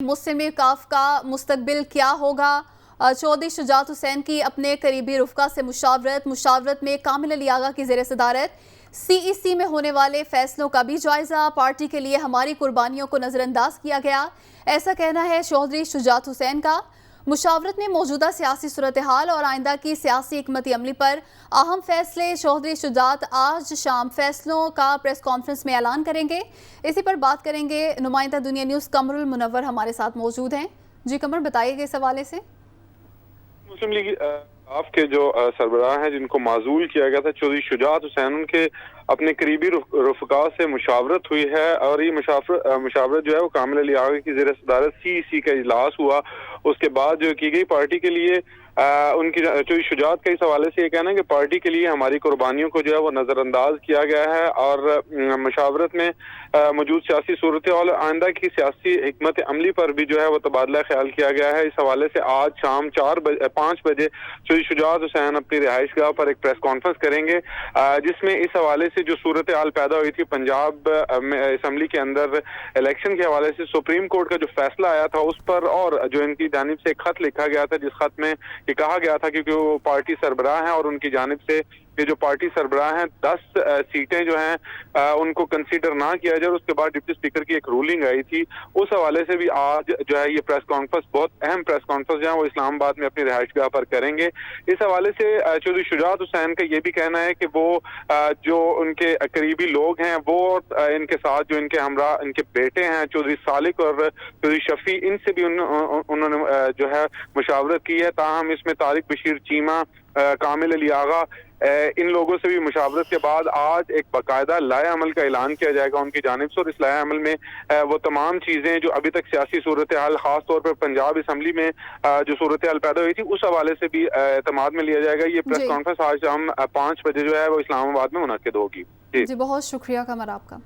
मुस्लिम league काफ का मुस्तकबिल क्या होगा? चौधरी शुजात हुसैन की अपने करीबी रुफ़का से मुशावरत में कामिल अली आगा की ज़ेर सदारत CEC में होने वाले फैसलों का भी जायज़ा। पार्टी के लिए हमारी कुर्बानियों को नज़रअंदाज किया गया, ऐसा कहना है चौधरी शुजात हुसैन का। मुशावरत में मौजूदा सियासी सूरत हाल और आइंदा की सियासी हिकमत अमली पर अहम फैसले चौधरी शुजात आज शाम फैसलों का प्रेस कॉन्फ्रेंस में ऐलान करेंगे। इसी पर बात करेंगे। नुमाइंदा दुनिया न्यूज़ कमरुल मुनव्वर हमारे साथ मौजूद हैं। जी कमर, बताइएगा इस हवाले से। मुस्लिम लीग आपके जो सरबराह हैं जिनको माजूल किया गया था चौधरी शुजात हुसैन, उनके अपने करीबी रुफ़का से मुशावरत हुई है और ये मुशावरत जो है वो कामिल अली आगा की ज़ेर सदारत CEC का इजलास हुआ। उसके बाद जो की गई पार्टी के लिए उनकी चौधरी शुजात का इस हवाले से ये कहना है कि पार्टी के लिए हमारी कुर्बानियों को जो है वो नज़रअंदाज किया गया है और मुशावरत में मौजूद सियासी सूरत और आइंदा की सियासी हिकमत अमली पर भी जो है वो तबादला ख्याल किया गया है। इस हवाले से आज शाम 5 बजे चौधरी शुजात हुसैन अपनी रिहाइश गाह पर एक प्रेस कॉन्फ्रेंस करेंगे, जिसमें इस हवाले से जो सूरत हाल पैदा हुई थी पंजाब असम्बली के अंदर इलेक्शन के हवाले से सुप्रीम कोर्ट का जो फैसला आया था उस पर, और जो इनकी जानिब से खत लिखा गया था जिस खत में ये कहा गया था क्योंकि वो पार्टी सरबराह हैं और उनकी जानिब से ये जो पार्टी सरबराह हैं 10 सीटें जो हैं उनको कंसीडर ना किया जाए। उसके बाद डिप्टी स्पीकर की एक रूलिंग आई थी, उस हवाले से भी आज जो है ये प्रेस कॉन्फ्रेंस, बहुत अहम प्रेस कॉन्फ्रेंस जो है वो इस्लामाबाद में अपनी रिहाइशगाह पर करेंगे। इस हवाले से चौधरी शुजात हुसैन का ये भी कहना है कि वो जो उनके करीबी लोग हैं वो इनके साथ जो इनके हमरा इनके बेटे हैं चौधरी सालिक और चौधरी शफी, इनसे भी उन्होंने जो है मुशावरत की है। ताहम इसमें तारिक बशीर चीमा, कामिल अली आगा, इन लोगों से भी मुशावरत के बाद आज एक बाकायदा लाए अमल का ऐलान किया जाएगा उनकी जानिब से, और इस लाए अमल में वो तमाम चीज़ें जो अभी तक सियासी सूरत हाल खास तौर पर पंजाब असम्बली में जो सूरत हाल पैदा हुई थी उस हवाले से भी एतमाद में लिया जाएगा। ये प्रेस कॉन्फ्रेंस आज शाम 5 बजे जो है वो इस्लामाबाद में मुनक्किद होगी। जी बहुत शुक्रिया कमर आपका।